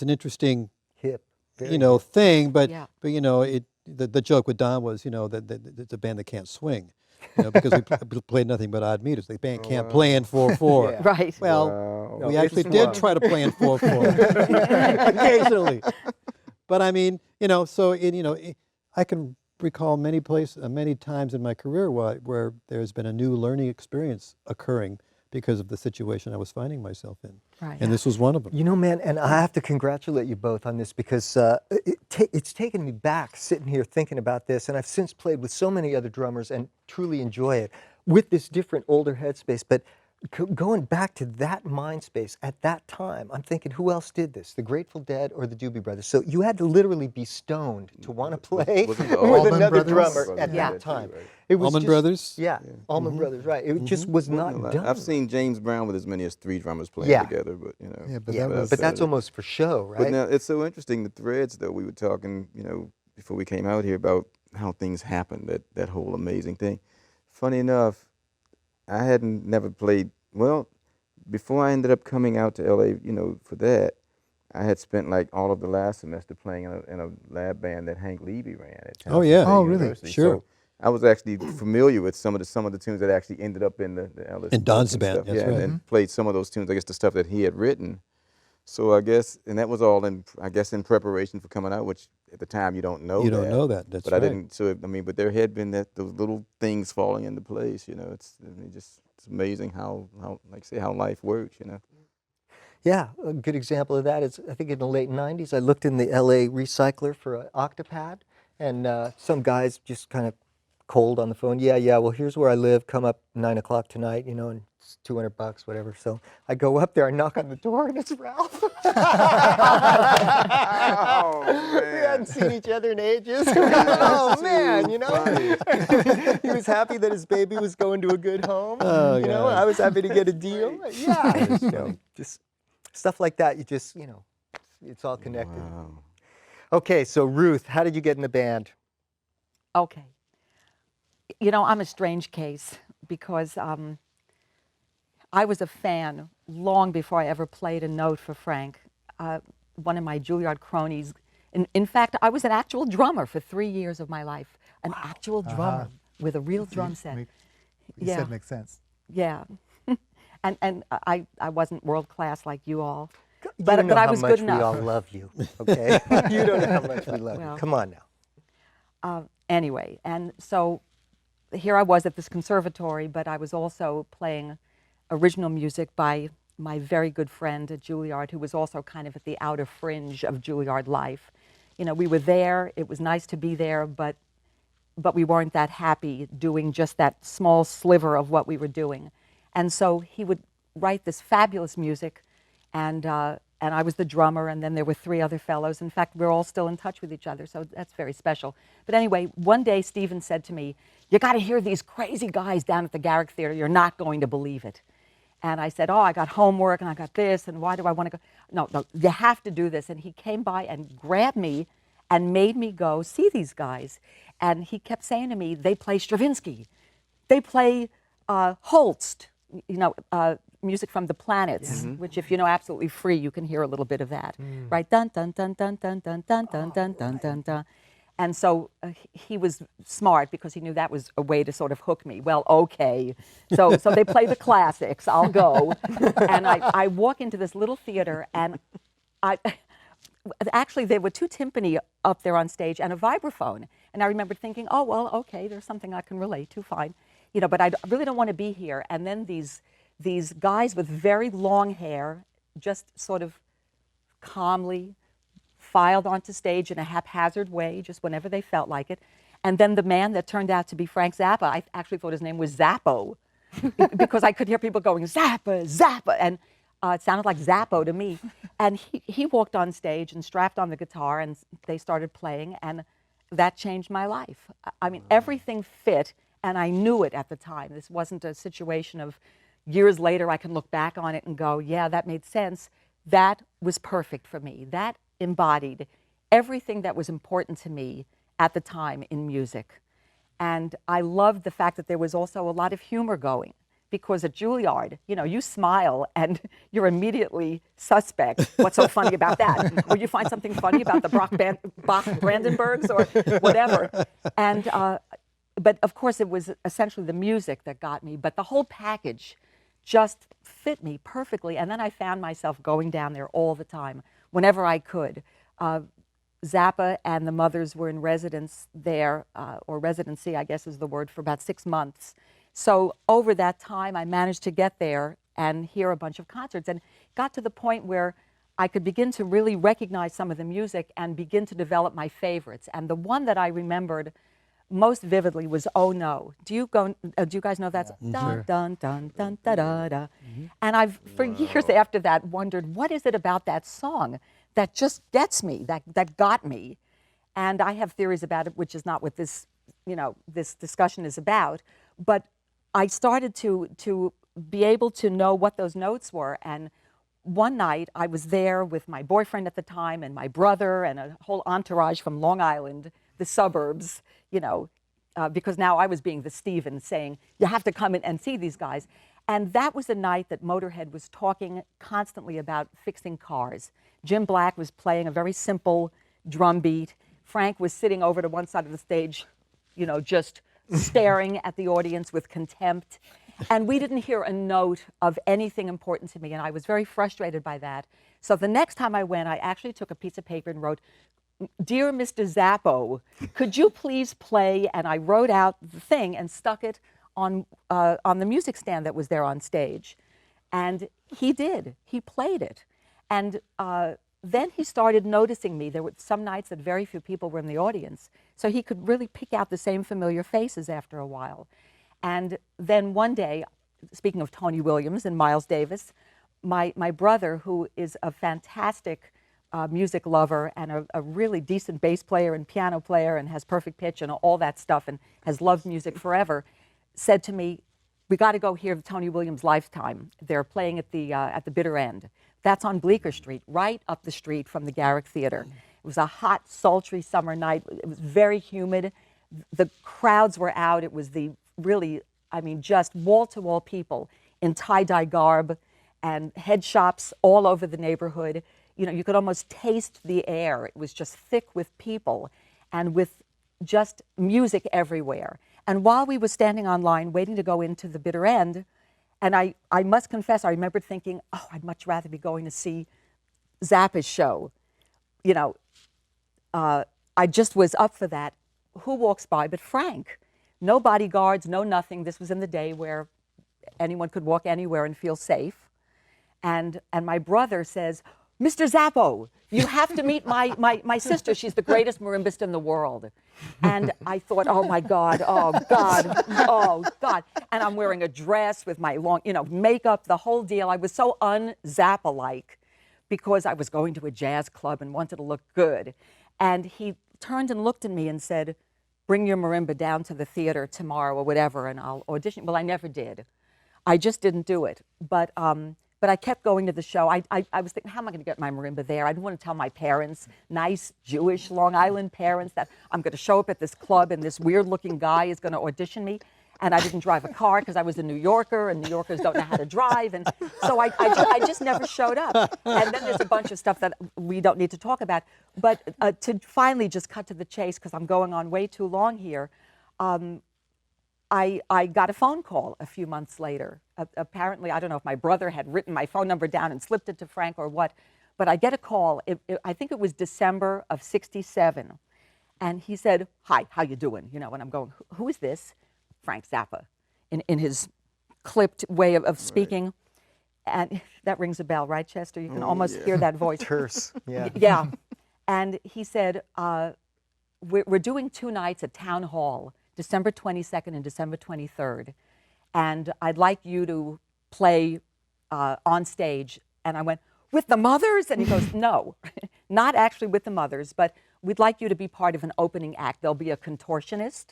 an interesting, Hip. Very you know, thing, but Yeah. you know, the joke with Don was, you know, that it's a band that can't swing, you know, because we played nothing but odd meters. The band can't play in 4/4. Yeah. Right. Well, Wow. No, we it's actually slow. did try to play in 4/4 occasionally. But I mean, so I can recall many times in my career where there's been a new learning experience occurring because of the situation I was finding myself in. Right. And this was one of them. You know, man, and I have to congratulate you both on this because it's taken me back sitting here thinking about this, and I've since played with so many other drummers and truly enjoy it with this different older headspace. But going back to that mind space at that time, I'm thinking, who else did this? The Grateful Dead or the Doobie Brothers? So you had to literally be stoned to want to play Was it with the Allman another Brothers? drummer at Yeah. that time. Right. It was Allman just- Brothers? Yeah, Allman Brothers, right. It just was not done. I've seen James Brown with as many as 3 drummers playing Yeah. together, but Yeah, but Yeah, that was. but that's almost for show, right? But now it's so interesting, the threads though, we were talking, before we came out here about how things happened, that whole amazing thing. Funny enough, I hadn't never played, well, before I ended up coming out to LA, for that, I had spent like all of the last semester playing in a lab band that Hank Levy ran at Thompson Oh, yeah. State Oh, really? University. Sure. So I was actually familiar with some of the tunes that actually ended up in the Ellis In Don's book and band, stuff. that's Yeah, right. and played some of those tunes, I guess the stuff that he had written. So I guess, and that was all in preparation for coming out, which at the time you don't know. You don't know that. That's but right. I didn't. So but there had been those little things falling into place. It's amazing how like say how life works. Yeah, a good example of that is I think in the late 90s, I looked in the LA recycler for an octopad, and some guys just kind of cold on the phone. Yeah, well, here's where I live. Come up 9 o'clock tonight, and it's $200, whatever. So I go up there, I knock on the door, and it's Ralph. Oh, We hadn't seen each other in ages. That's Oh, man, too He was happy that his baby was going to a good home. Oh, God. I was happy to get a deal. Yeah, just stuff like that. You just, it's all connected. Wow. Okay, so Ruth, how did you get in the band? Okay. I'm a strange case because I was a fan long before I ever played a note for Frank. One of my Juilliard cronies, in fact, I was an actual drummer for 3 years of my life, an actual drummer with a real drum set. You Yeah. said makes sense. Yeah. and I wasn't world class like you all. You But don't know I how was much good we enough. all love you, okay? You don't know how much we love you. Well. Come on now. Anyway, and so here I was at this conservatory, but I was also playing original music by my very good friend at Juilliard, who was also kind of at the outer fringe of Juilliard life. We were there, it was nice to be there, but we weren't that happy doing just that small sliver of what we were doing. And so he would write this fabulous music, and I was the drummer, and then there were 3 other fellows. In fact, we're all still in touch with each other, so that's very special. But anyway, one day Stephen said to me, "You got to hear these crazy guys down at the Garrick Theater. You're not going to believe it." And I said, "Oh, I got homework, and I got this, and why do I want to go?" No, you have to do this. And he came by and grabbed me and made me go see these guys. And he kept saying to me, they play Stravinsky. They play Holst, music from the planets, which if you know absolutely free, you can hear a little bit of that, right? Dun, dun, dun, dun, dun, dun, dun, dun, dun, dun, dun, dun. And so he was smart because he knew that was a way to sort of hook me. Well, okay. So they play the classics, I'll go. And I walk into this little theater, and actually there were 2 timpani up there on stage and a vibraphone. And I remember thinking, oh, well, okay, there's something I can relate to, fine. But I really don't want to be here. And then these guys with very long hair just sort of calmly filed onto stage in a haphazard way, just whenever they felt like it. And then the man that turned out to be Frank Zappa, I actually thought his name was Zappo, because I could hear people going, Zappa, Zappa, and it sounded like Zappo to me. And he walked on stage and strapped on the guitar, and they started playing, and that changed my life. I mean, everything fit, and I knew it at the time. This wasn't a situation of years later I can look back on it and go, yeah, that made sense. That was perfect for me. That embodied everything that was important to me at the time in music. And I loved the fact that there was also a lot of humor going, because at Juilliard, you smile and you're immediately suspect. What's so funny about that? Or you find something funny about the Bach Brandenburgs or whatever. And but of course it was essentially the music that got me, but the whole package just fit me perfectly. And then I found myself going down there all the time, whenever I could. Zappa and the mothers were in residence there, or residency, I guess is the word, for about 6 months. So over that time, I managed to get there and hear a bunch of concerts, and got to the point where I could begin to really recognize some of the music and begin to develop my favorites. And the one that I remembered most vividly was "Oh No." Do you guys know that? Dun dun dun dun da da da. And I've for years after that wondered, what is it about that song that just gets me, that got me? And I have theories about it, which is not what this this discussion is about. But I started to be able to know what those notes were. And one night I was there with my boyfriend at the time and my brother and a whole entourage from Long Island, the suburbs, because now I was being the Steven saying, you have to come in and see these guys. And that was the night that Motorhead was talking constantly about fixing cars. Jim Black was playing a very simple drum beat. Frank was sitting over to one side of the stage, just staring at the audience with contempt. And we didn't hear a note of anything important to me, and I was very frustrated by that. So the next time I went, I actually took a piece of paper and wrote, "Dear Mr. Zappo, could you please play?" And I wrote out the thing and stuck it on the music stand that was there on stage. And he did. He played it. And then he started noticing me. There were some nights that very few people were in the audience, so he could really pick out the same familiar faces after a while. And then one day, speaking of Tony Williams and Miles Davis, my brother, who is a fantastic music lover and a really decent bass player and piano player and has perfect pitch and all that stuff and has loved music forever, said to me, "We got to go hear Tony Williams' Lifetime. They're playing at the Bitter End. That's on Bleecker Street, right up the street from the Garrick Theater." It was a hot, sultry summer night. It was very humid. The crowds were out. It was just wall-to-wall people in tie-dye garb and head shops all over the neighborhood. You could almost taste the air. It was just thick with people and with just music everywhere. And while we were standing online waiting to go into the Bitter End, and I must confess, I remembered thinking, oh, I'd much rather be going to see Zappa's show. I just was up for that. Who walks by but Frank? No bodyguards, no nothing. This was in the day where anyone could walk anywhere and feel safe. And my brother says, "Mr. Zappo, you have to meet my sister. She's the greatest marimbist in the world." And I thought, oh my God, oh God, oh God. And I'm wearing a dress with my long, makeup, the whole deal. I was so un-Zappa-like because I was going to a jazz club and wanted to look good. And he turned and looked at me and said, "Bring your marimba down to the theater tomorrow or whatever, and I'll audition." Well, I never did. I just didn't do it. But I kept going to the show. I was thinking, how am I going to get my marimba there? I didn't want to tell my parents, nice Jewish Long Island parents, that I'm going to show up at this club and this weird-looking guy is going to audition me. And I didn't drive a car because I was a New Yorker, and New Yorkers don't know how to drive. And so I just never showed up. And then there's a bunch of stuff that we don't need to talk about. But to finally just cut to the chase, because I'm going on way too long here, I got a phone call a few months later. Apparently, I don't know if my brother had written my phone number down and slipped it to Frank or what, but I get a call. I think it was December of '67. And he said, "Hi, how you doing?" And I'm going, who is this? Frank Zappa, in his clipped way of speaking. Right. And that rings a bell, right, Chester? You can almost hear that voice. Terse, yeah. Yeah. And he said, we're doing 2 nights at Town Hall, December 22nd and December 23rd. And I'd like you to play on stage. And I went, "With the Mothers?" And he goes, "No, not actually with the Mothers, but we'd like you to be part of an opening act. There'll be a contortionist,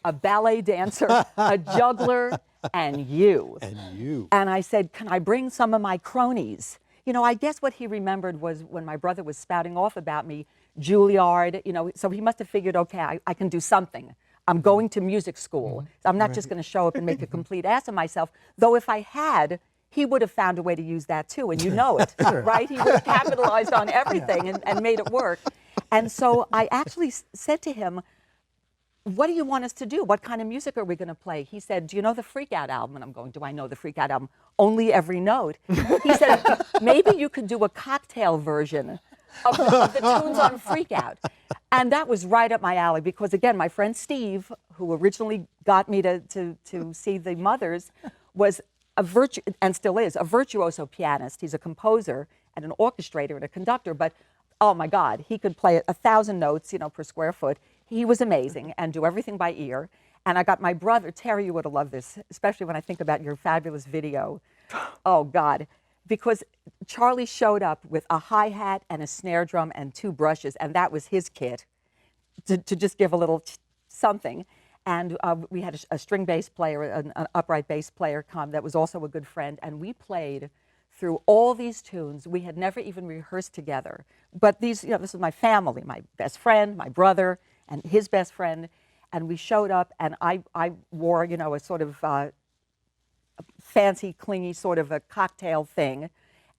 a ballet dancer, a juggler, and you." And you. And I said, "Can I bring some of my cronies?" I guess what he remembered was when my brother was spouting off about me, Juilliard, so he must have figured, okay, I can do something. I'm going to music school. I'm not just going to show up and make a complete ass of myself. Though if I had, he would have found a way to use that too, and you know it, right? He would have capitalized on everything and made it work. And so I actually said to him, "What do you want us to do? What kind of music are we going to play?" He said, "Do you know the Freak Out album?" And I'm going, "Do I know the Freak Out album? Only every note." He said, "Maybe you could do a cocktail version of the tunes on Freak Out. And that was right up my alley because, again, my friend Steve, who originally got me to see the Mothers, was and still is, a virtuoso pianist. He's a composer and an orchestrator and a conductor, but oh my God, he could play 1,000 notes, per square foot. He was amazing and do everything by ear. And I got my brother, Terry, you would have loved this, especially when I think about your fabulous video. Oh God, because Charlie showed up with a hi-hat and a snare drum and 2 brushes, and that was his kit to just give a little something. And we had a string bass player, an upright bass player come that was also a good friend, and we played through all these tunes. We had never even rehearsed together. But these, this is my family, my best friend, my brother, and his best friend. And we showed up, and I wore, a sort of fancy, clingy sort of a cocktail thing.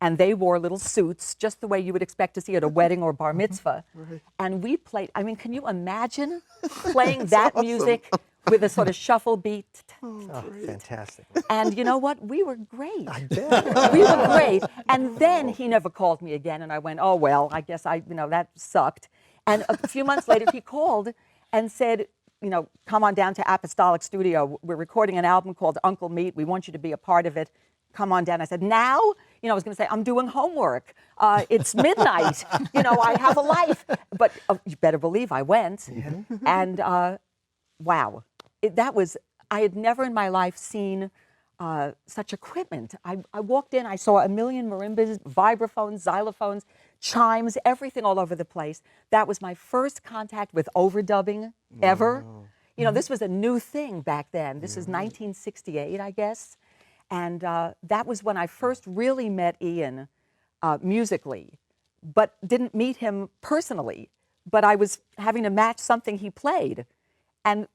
And they wore little suits, just the way you would expect to see at a wedding or bar mitzvah. Right. And we played, can you imagine playing that music with a sort of shuffle beat? Oh, fantastic. And you know what? We were great. I bet. We were great. And then he never called me again, and I went, oh, well, I guess that sucked. And a few months later, he called and said, come on down to Apostolic Studio. We're recording an album called Uncle Meat. We want you to be a part of it. Come on down. I said, now? I was going to say, I'm doing homework. It's midnight. I have a life. But you better believe I went. Yeah. And wow. I had never in my life seen such equipment. I walked in, I saw a million marimbas, vibraphones, xylophones, chimes, everything all over the place. That was my first contact with overdubbing ever. Wow. This was a new thing back then. This is 1968, I guess. And that was when I first really met Ian musically, but didn't meet him personally. But I was having to match something he played. And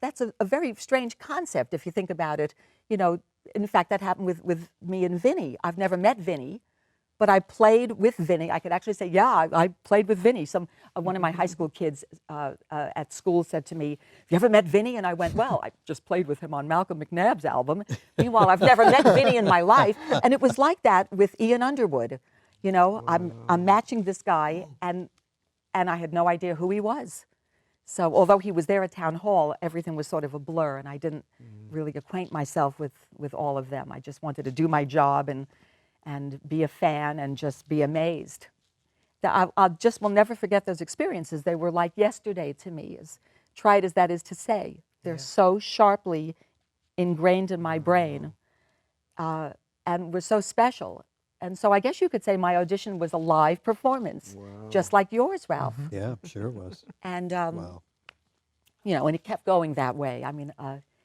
that's a very strange concept if you think about it. In fact, that happened with me and Vinny. I've never met Vinny, but I played with Vinny. I could actually say, yeah, I played with Vinny. One of my high school kids at school said to me, have you ever met Vinny? And I went, well, I just played with him on Malcolm McNabb's album. Meanwhile, I've never met Vinny in my life. And it was like that with Ian Underwood. I'm matching this guy, and I had no idea who he was. So although he was there at Town Hall, everything was sort of a blur, and I didn't really acquaint myself with all of them. I just wanted to do my job and be a fan and just be amazed. I will never forget those experiences. They were like yesterday to me, as trite as that is to say. They're so sharply ingrained in my brain and were so special. And so I guess you could say my audition was a live performance, just like yours, Ralph. Mm-hmm. Yeah, sure was. And, and it kept going that way.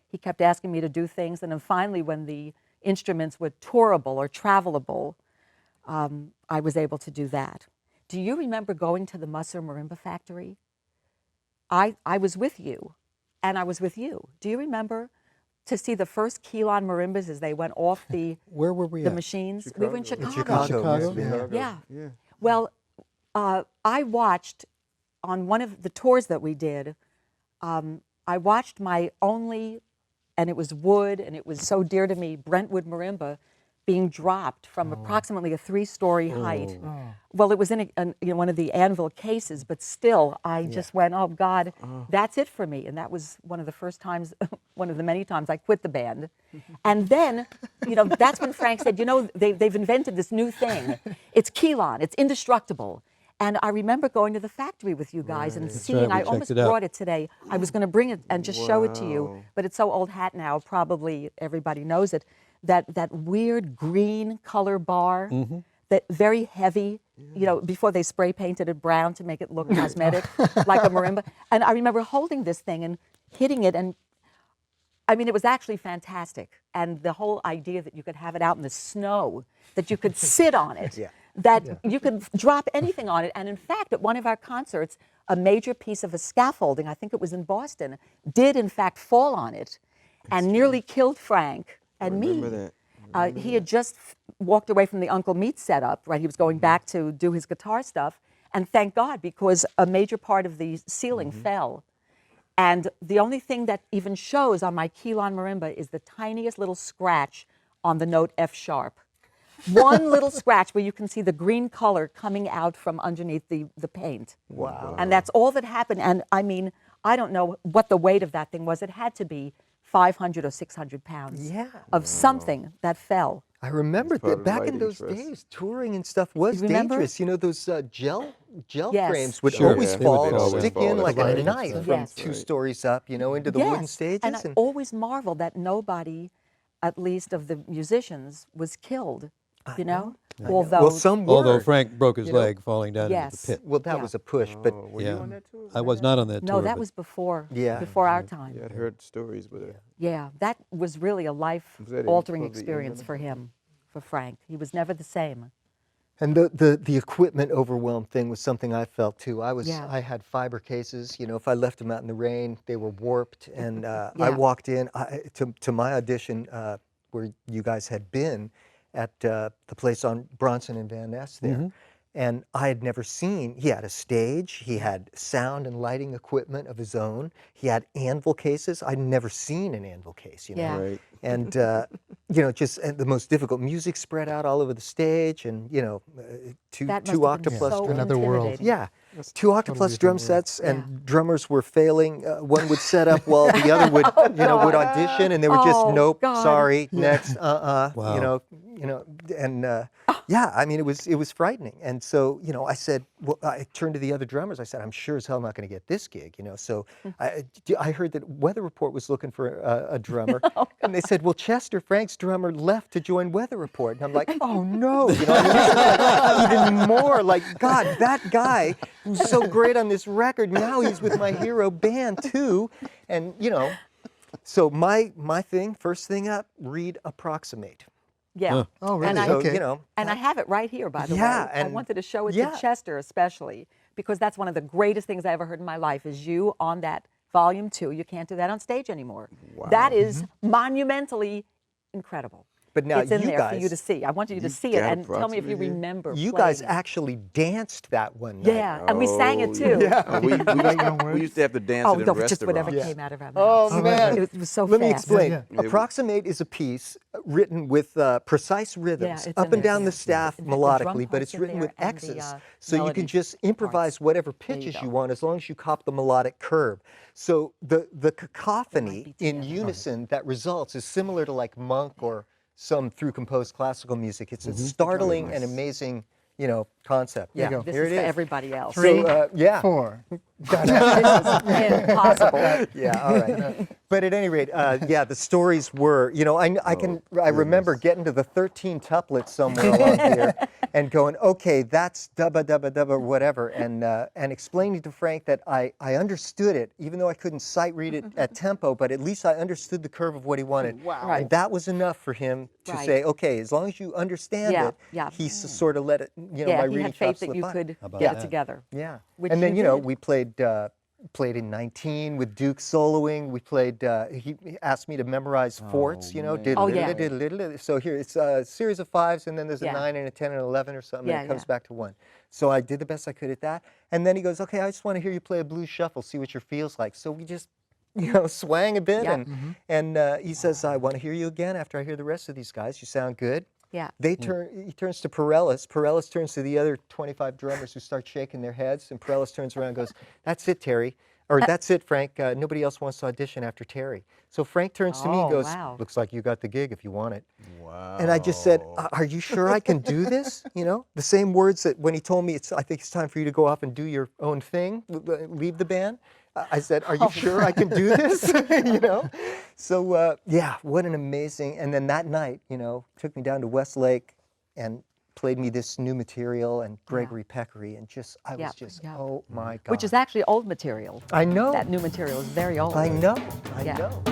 He kept asking me to do things, and then finally when the instruments were tourable or travelable, I was able to do that. Do you remember going to the Musser Marimba Factory? I was with you, and I was with you. Do you remember to see the first Keelan marimbas as they went off the Where were we the at? machines? Chicago. We were in Chicago. Chicago? Yeah. Well, I watched on one of the tours that we did, I watched my only, and it was wood, and it was so dear to me, Brentwood marimba, being dropped from approximately a 3-story height. Well, it was in one of the anvil cases, but still, I just went, oh God, that's it for me. And that was one of the first times, one of the many times I quit the band. And then, that's when Frank said, they've invented this new thing. It's Keelan, it's indestructible. And I remember going to the factory with you guys and seeing, I almost brought it today. I was going to bring it and just show it to you, but it's so old hat now, probably everybody knows it. That weird green color bar, that very heavy, before they spray painted it brown to make it look cosmetic, like a marimba. And I remember holding this thing and hitting it, and it was actually fantastic. And the whole idea that you could have it out in the snow, that you could sit on it, that you could drop anything on it. And in fact, at one of our concerts, a major piece of a scaffolding, I think it was in Boston, did in fact fall on it and nearly killed Frank and me. That. He had just walked away from the Uncle Meat setup, right? He was going back to do his guitar stuff. And thank God, because a major part of the ceiling fell. And the only thing that even shows on my Keelan marimba is the tiniest little scratch on the note F sharp. One little scratch where you can see the green color coming out from underneath the paint. Wow. And that's all that happened. And I mean, I don't know what the weight of that thing was. It had to be 500 or 600 pounds Yeah. of something that fell. I remember part that of back in lighting those stress. days, touring and stuff was You remember? dangerous. You know, those gel Yes. frames would Sure. always Yeah, fall, they'd always stick fall. in That's like a lighting knife stuff. from Yes. 2 Right. stories up, you know, into the wooden stages. And I always marveled that nobody, at least of the musicians, was killed, you know? Although, well, some were. Although Frank broke his you know. leg falling down into Yes. the pit. Well, that Yeah. was a push, but Oh, were Yeah. you on that tour? I was not on that no, tour. that but was before, Yeah. before our time. Yeah, I'd heard stories, but Yeah, that was really a Was that in life-altering probably experience England? for him, for Frank. He was never the same. and the equipment overwhelm thing was something I felt too. Yeah. I had fiber cases. You know, if I left them out in the rain, they were warped. And I Yeah. walked in to my audition where you guys had been at the place on Bronson and Van Ness there. And I had never seen, he had a stage, he had sound and lighting equipment of his own, he had anvil cases. I'd never seen an anvil case, you know. Yeah. right. And, you know, just the most difficult music spread out all over the stage and, you know, two That must have been octopus so drum. Another world. intimidating. Yeah, two octopus drum sets, and Yeah. drummers were failing. One would set up while the other would, you know, would audition, and they were just, Oh, nope, God. sorry, next, Wow. you know, and yeah, I mean, it was frightening. And so, you know, I said, well, I turned to the other drummers. I said, I'm sure as hell not going to get this gig, you know. So I heard that Weather Report was looking for a drummer, and they said, well, Chester, Frank's drummer, left to join Weather Report. And I'm like, oh no, you know, I mean, this is like even more like, God, that guy who's so great on this record, now he's with my hero band too. And, you know, so my thing, first thing up, read Approximate. Yeah. Oh, really? And I, So, Okay. you know, and I have it right here, by the Yeah, way. I and- wanted to show it yeah. to Chester especially, because that's one of the greatest things I ever heard in my life is you on that volume 2. You can't do that on stage anymore. That is monumentally incredible. But now it's in you there for you guys- to see. I want you to You see it got and tell me if you Approximate here? remember. you playing guys it. actually danced that one night. Yeah, and we sang it too. Oh, we used to have to dance Oh, it in no, restaurants. just whatever came out of our Oh mouths. man, It was so Let me fast. explain. Yeah, Approximate is a piece written with precise rhythms it's up in and there, down yeah. the staff In fact, the drum melodically, but parts it's are written there with and the, X's, so you melody can just improvise parts. whatever There you pitches go. you want as long as you cop the melodic curve. So the cacophony be in together. unison that results is similar to like Monk or some through composed classical music. It's a startling and amazing, you know, concept. There you Yeah, go. This here is it for is. everybody else. So, yeah. 4. Impossible. Yeah, all right. But at any rate, yeah, the stories were, you know, I remember getting to the 13 tuplets somewhere along here and going, okay, that's dubba dubba dubba whatever, and explaining to Frank that I understood it, even though I couldn't sight read it at tempo, but at least I understood the curve of what he wanted. Wow. And that was enough for him to Right. say, okay, as long as you understand Yeah, it, yeah. he sort of let it, you know, Yeah, my he reading had faith chops that slip you by. could about get it that? together. Yeah. Which And then, you you know, did. we played in 19 with Duke soloing. We played, he asked me to memorize forts, you know. Oh, yeah. So here, it's a series of 5s, and then there's a Yeah. 9 and a 10 and 11 or something, Yeah, and it comes yeah. back to 1. So I did the best I could at that. And then he goes, okay, I just want to hear you play a blues shuffle, see what your feel's like. So we just, you know, swang a bit, Yeah. and he says, I want to hear you again after I hear the rest of these guys. You sound good. Yeah. He turns to Perellis. Perellis turns to the other 25 drummers who start shaking their heads, and Perellis turns around and goes, that's it, Terry. Or that's it, Frank. Nobody else wants to audition after Terry. So Frank turns to me Oh, and goes, wow. looks like you got the gig if you want it. Wow. And I just said, are you sure I can do this? You know, the same words that when he told me, I think it's time for you to go off and do your own thing, leave the band. I said, are you sure I can do this? You know? So, yeah, what an amazing, and then that night, you know, took me down to Westlake and played me this new material and Gregory Peccary, and just, I Yeah, was just, yeah. oh my God. Which is actually old material. I know. That new material is very old. I know. I Yeah. know.